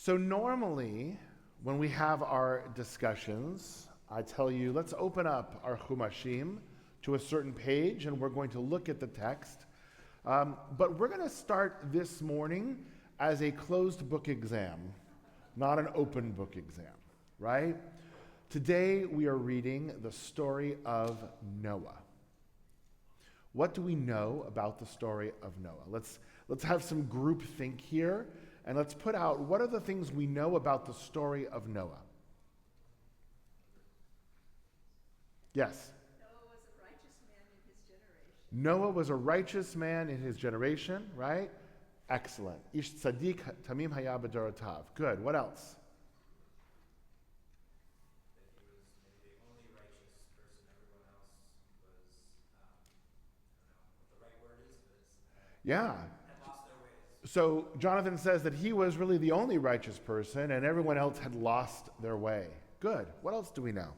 So normally, when we have our discussions, I tell you, let's open up our Chumashim to a certain page, and we're going to look at the text. But we're going to start this morning as a closed book exam, not an open book exam, right? Today, we are reading the story of Noah. What do we know about the story of Noah? Let's have some group think here, and let's put out what are the things we know about the story of Noah. Yes? Noah was a righteous man in his generation, right? Excellent. Ish tzaddik tamim haya b'dorotav. Good. What else? Yeah. So Jonathan says that he was really the only righteous person and everyone else had lost their way. Good. What else do we know?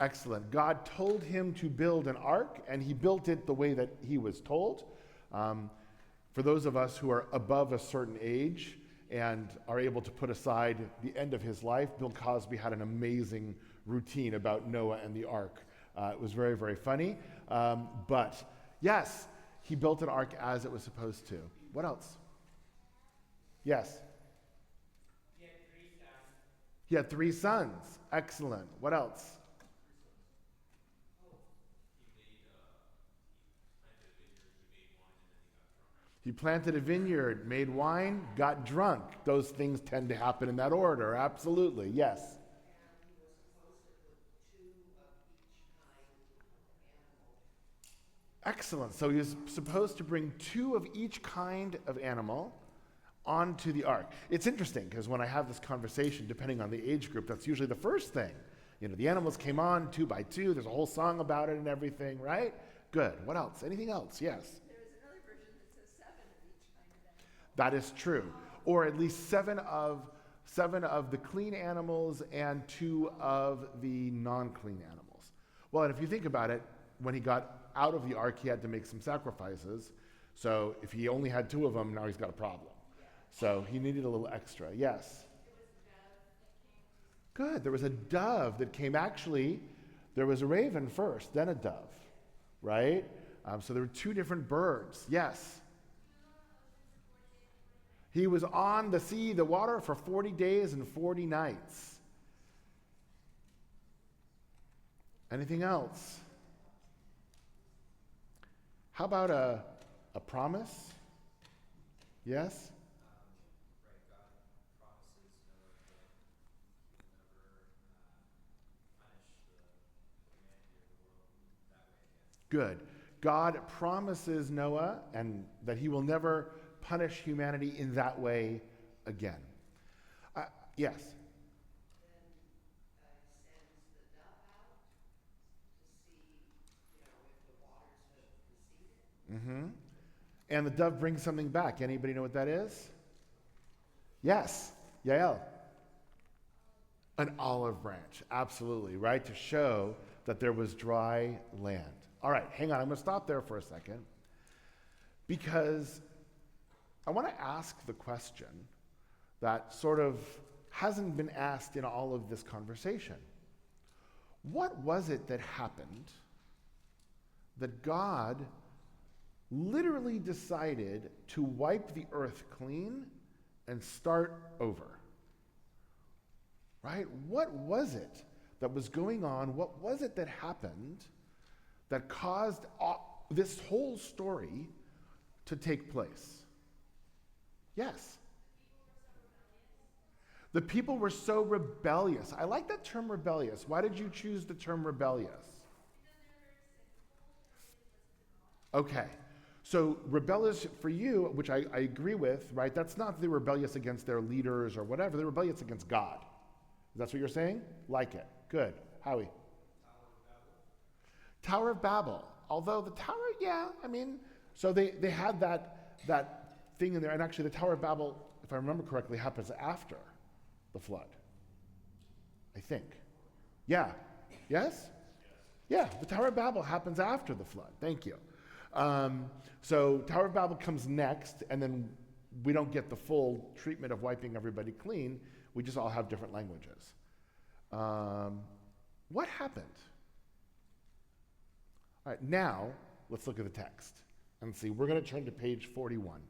Excellent. God told him to build an ark, and he built it the way that he was told. For those of us who are above a certain age and are able to put aside the end of his life, Bill Cosby had an amazing routine about Noah and the ark. It was very, very funny. But yes, he built an ark as it was supposed to. What else? Yes? He had 3 sons. Excellent. What else? He planted a vineyard, made wine, got drunk. Those things tend to happen in that order. Absolutely. Yes. Excellent. So he was supposed to bring 2 of each kind of animal onto the ark. It's interesting because when I have this conversation, depending on the age group, that's usually the first thing. You know, the animals came on 2 by 2. There's a whole song about it and everything, right? Good. What else? Anything else? Yes. That is true. Or at least 7 of the clean animals and 2 of the non-clean animals. Well, and if you think about it, when he got out of the ark, he had to make some sacrifices. So if he only had 2 of them, now he's got a problem. So he needed a little extra. Yes? Good. There was a dove that came. Actually, there was a raven first, then a dove. Right? So there were 2 different birds. Yes? He was on the sea, the water, for 40 days and 40 nights. Anything else? How about a promise? Yes? Good. God promises Noah and that he will never punish humanity in that way again. Yes? Then sends the dove out to see, if the waters have receded. And the dove brings something back. Anybody know what that is? Yes. Yael. An olive branch. Absolutely, right? To show that there was dry land. All right, hang on. I'm going to stop there for a second because I want to ask the question that sort of hasn't been asked in all of this conversation. What was it that happened that God literally decided to wipe the earth clean and start over? Right? What was it that was going on? What was it that happened that caused this whole story to take place? Yes. The people were so rebellious. I like that term rebellious. Why did you choose the term rebellious? Okay. So rebellious for you, which I agree with, right? That's not they're rebellious against their leaders or whatever. They're rebellious against God. That's what you're saying? Like it. Good. Howie? Tower of Babel. Although the tower, so they had that thing in there, and actually the Tower of Babel, if I remember correctly, happens after the flood. I think. Yeah. Yes? Yeah, the Tower of Babel happens after the flood. Thank you. So Tower of Babel comes next, and then we don't get the full treatment of wiping everybody clean. We just all have different languages. What happened? All right, now let's look at the text and see. We're going to turn to page 41.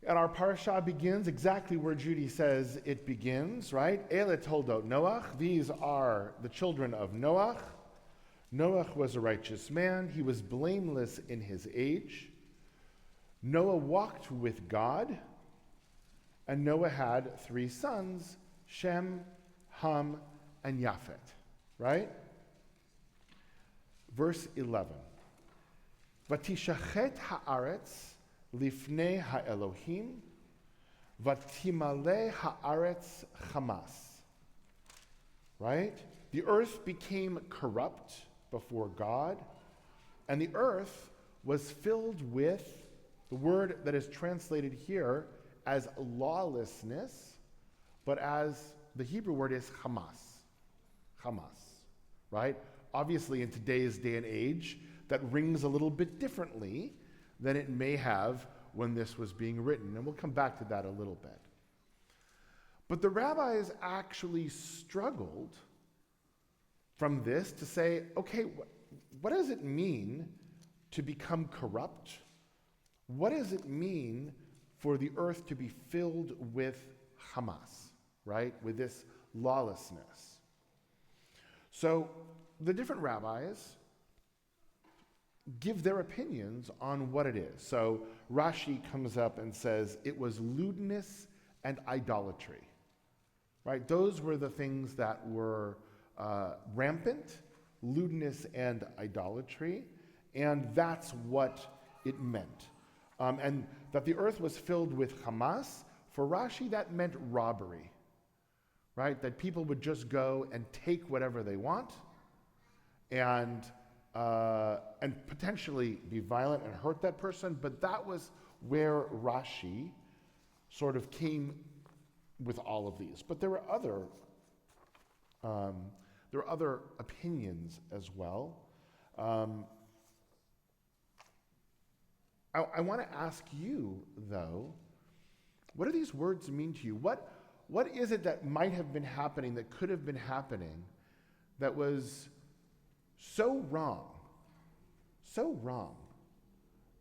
And our parasha begins exactly where Judy says it begins, right? Ele toldot Noach. These are the children of Noach. Noach was a righteous man. He was blameless in his age. Noah walked with God. And Noah had 3 sons, Shem, Ham, and Japhet, right? Verse 11. Vatishachet haaretz lifnei haElohim, vatimale haaretz chamas. Right? The earth became corrupt before God, and the earth was filled with the word that is translated here as lawlessness, but as the Hebrew word is Hamas. Hamas, right? Obviously, in today's day and age, that rings a little bit differently than it may have when this was being written. And we'll come back to that a little bit. But the rabbis actually struggled from this to say, okay, what does it mean to become corrupt? What does it mean for the earth to be filled with Hamas, right? With this lawlessness. So the different rabbis give their opinions on what it is. So Rashi comes up and says it was lewdness and idolatry, right? Those were the things that were rampant, lewdness and idolatry, and that's what it meant. And that the earth was filled with Hamas, for Rashi that meant robbery, right? That people would just go and take whatever they want and potentially be violent and hurt that person, but that was where Rashi sort of came with all of these. But there were other opinions as well. I want to ask you, though, what do these words mean to you? What is it that might have been happening, that could have been happening, that was so wrong,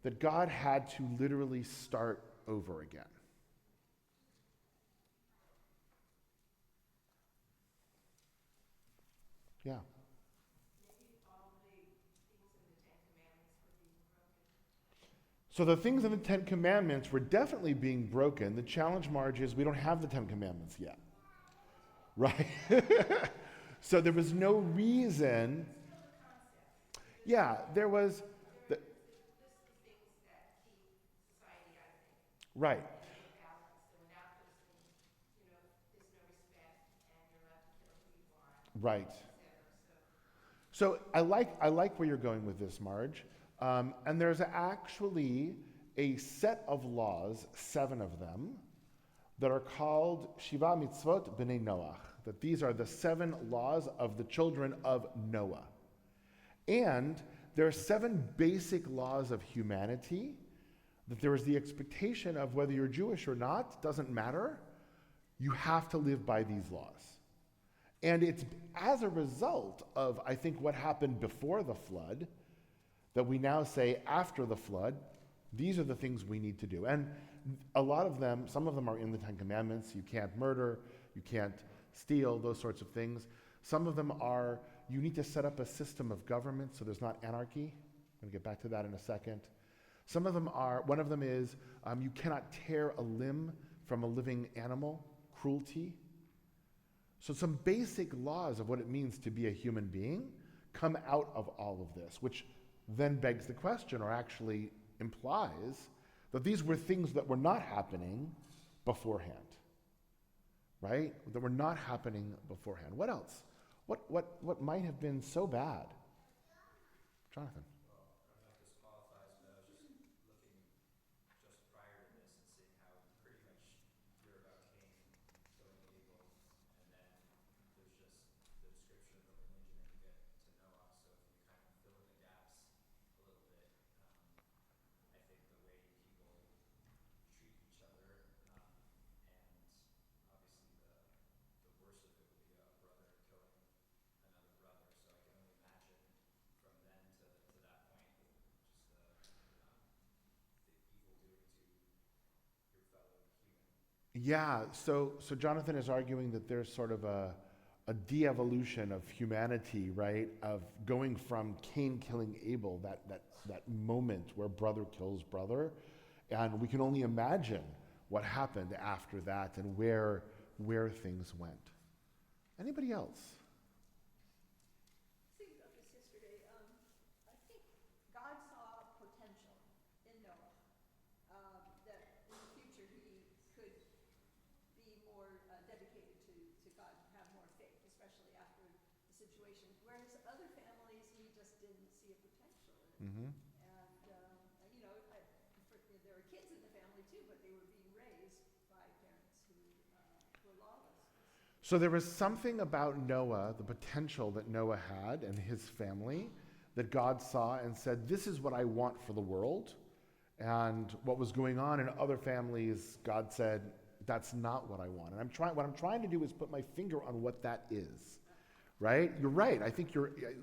that God had to literally start over again? Yeah. So the things in the Ten Commandments were definitely being broken. The challenge, Marge, is we don't have the Ten Commandments yet, right? So there was no reason. Yeah, there was. Right. Right. So I like where you're going with this, Marge. And there's actually a set of laws, 7 of them, that are called Shiva Mitzvot B'nai Noach. That these are the 7 laws of the children of Noah. And there are 7 basic laws of humanity, that there is the expectation of whether you're Jewish or not, doesn't matter, you have to live by these laws. And it's as a result of, I think, what happened before the flood, that we now say after the flood, these are the things we need to do. And a lot of them, some of them are in the Ten Commandments. You can't murder, you can't steal, those sorts of things. Some of them are, you need to set up a system of government so there's not anarchy. I'm going to get back to that in a second. Some of them are, one of them is, you cannot tear a limb from a living animal, cruelty. So some basic laws of what it means to be a human being come out of all of this, which then begs the question, or actually implies, that these were things that were not happening beforehand, right? That were not happening beforehand. What else? What might have been so bad? Jonathan. Well, I don't know if this qualifies, but I was just looking just prior to this and seeing how pretty much Yeah, so Jonathan is arguing that there's sort of a de-evolution of humanity, right? Of going from Cain killing Abel, that moment where brother kills brother, and we can only imagine what happened after that and where things went. Anybody else? Thinking about this yesterday, I think God saw potential in Noah, that in the future he could be more dedicated to God, have more faith, especially after the situation. Whereas other families, he just didn't see a potential in. Mm-hmm. And there were kids in the family too, but they were being raised by parents who were lawless. So there was something about Noah, the potential that Noah had and his family, that God saw and said, this is what I want for the world. And what was going on in other families, God said, that's not what I want. And what I'm trying to do is put my finger on what that is. Right? You're right. I think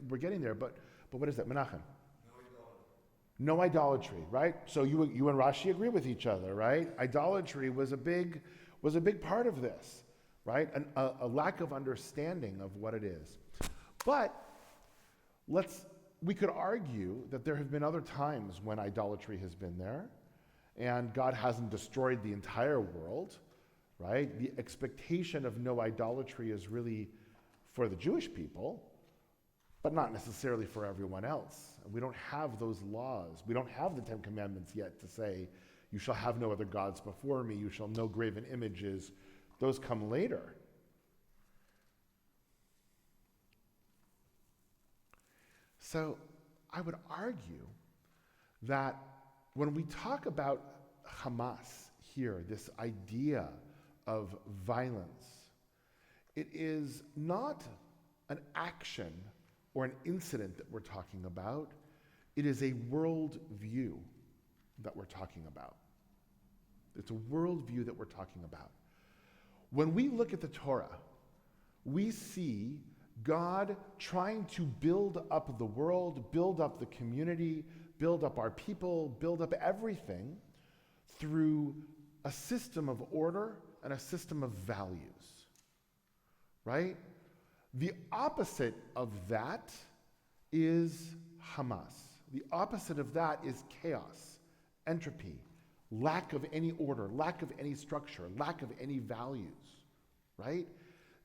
we're getting there. But what is that? Menachem? No idolatry, right? So you and Rashi agree with each other, right? Idolatry was a big part of this, right? A lack of understanding of what it is. But we could argue that there have been other times when idolatry has been there, and God hasn't destroyed the entire world, right? The expectation of no idolatry is really for the Jewish people, but not necessarily for everyone else. We don't have those laws. We don't have the Ten Commandments yet to say, you shall have no other gods before me, you shall no graven images. Those come later. So I would argue that when we talk about Hamas here, this idea of violence, it is not an action or an incident that we're talking about. It is a world view that we're talking about. It's a world view that we're talking about. When we look at the Torah, we see God trying to build up the world, build up the community, build up our people, build up everything through a system of order and a system of values, right? The opposite of that is Hamas. The opposite of that is chaos, entropy, lack of any order, lack of any structure, lack of any values, right?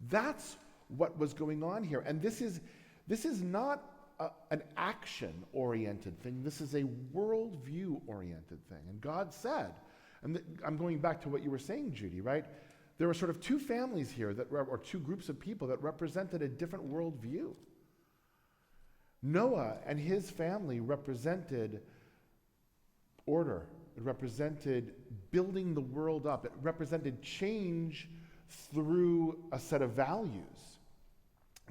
That's what was going on here. And this is not an action-oriented thing. This is a worldview-oriented thing. And God said, and I'm going back to what you were saying, Judy, right? There were sort of two families here, or two groups of people that represented a different worldview. Noah and his family represented order. It represented building the world up. It represented change through a set of values,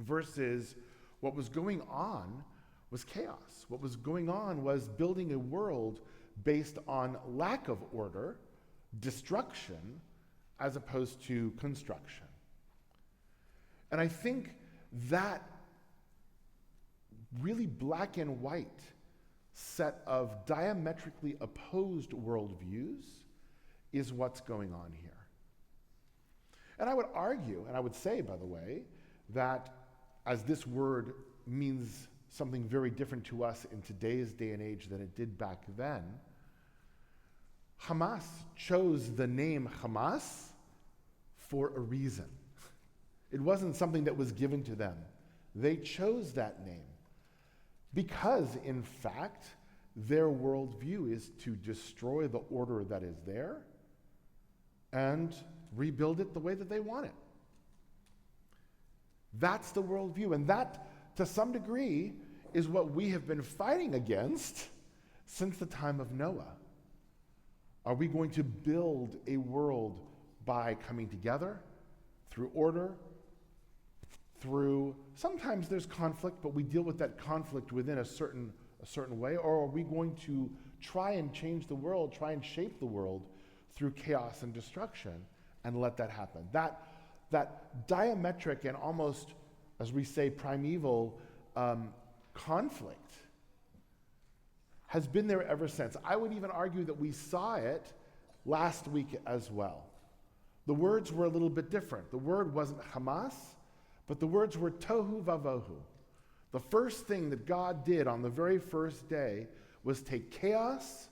versus what was going on was chaos. What was going on was building a world based on lack of order, destruction, as opposed to construction. And I think that really black and white set of diametrically opposed worldviews is what's going on here. And I would argue, and I would say, by the way, that as this word means something very different to us in today's day and age than it did back then, Hamas chose the name Hamas for a reason. It wasn't something that was given to them. They chose that name because, in fact, their worldview is to destroy the order that is there and rebuild it the way that they want it. That's the worldview. And that, to some degree, is what we have been fighting against since the time of Noah. Are we going to build a world by coming together through order, through, sometimes there's conflict, but we deal with that conflict within a certain way, or are we going to try and change the world, try and shape the world through chaos and destruction and let that happen? That diametric and almost, as we say, primeval conflict has been there ever since. I would even argue that we saw it last week as well. the words were a little bit different. The word wasn't Hamas, but the words were tohu vavohu. The first thing that God did on the very first day was take chaos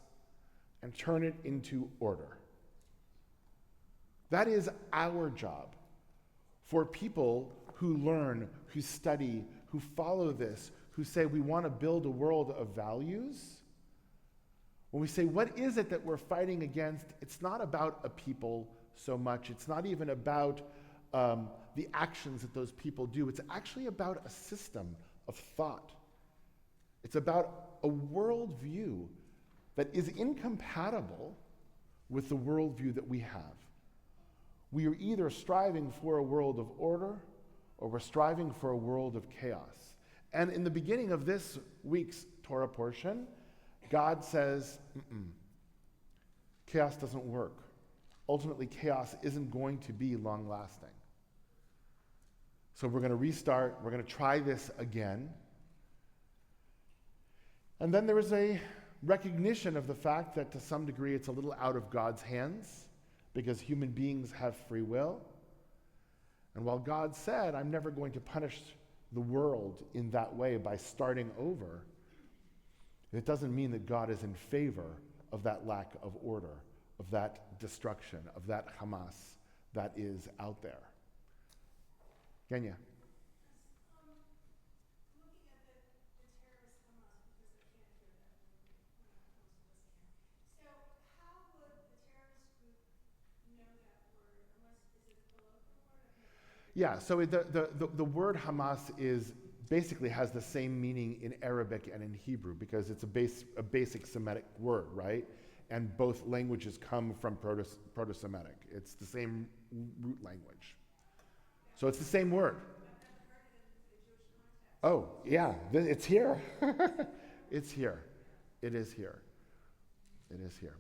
and turn it into order. That is our job. For people who learn, who study, who follow this, who say we want to build a world of values, when we say, what is it that we're fighting against? It's not about a people so much. It's not even about the actions that those people do. It's actually about a system of thought. It's about a worldview that is incompatible with the worldview that we have. We are either striving for a world of order or we're striving for a world of chaos. And in the beginning of this week's Torah portion, God says, chaos doesn't work. Ultimately, chaos isn't going to be long-lasting. So we're going to restart. We're going to try this again. And then there is a recognition of the fact that to some degree it's a little out of God's hands because human beings have free will. And while God said, I'm never going to punish the world in that way by starting over, it doesn't mean that God is in favor of that lack of order, of that destruction, of that Hamas that is out there. Kenya. Looking at the terrorist Hamas, because I can't hear that when it comes to listening. So how would the terrorist group know that word, unless is it a local word? I've never heard it. Yeah, so the word Hamas basically has the same meaning in Arabic and in Hebrew because it's a basic Semitic word, right? And both languages come from Proto-Semitic. It's the same root language. So it's the same word. Oh, yeah, it's here. It's here. It is here. It is here.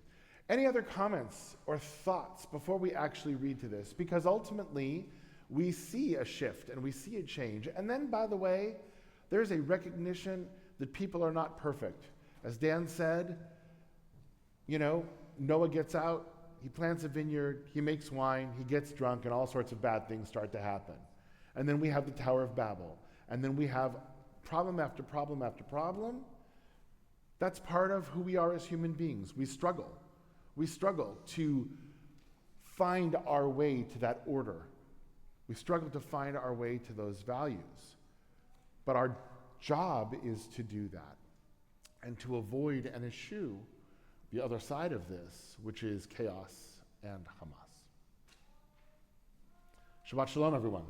Any other comments or thoughts before we actually read to this? Because ultimately, we see a shift and we see a change. And then, by the way, there's a recognition that people are not perfect. As Dan said, Noah gets out, he plants a vineyard, he makes wine, he gets drunk, and all sorts of bad things start to happen. And then we have the Tower of Babel. And then we have problem after problem after problem. That's part of who we are as human beings. We struggle. We struggle to find our way to that order. We struggle to find our way to those values. But our job is to do that and to avoid and eschew the other side of this, which is chaos and Hamas. Shabbat Shalom, everyone.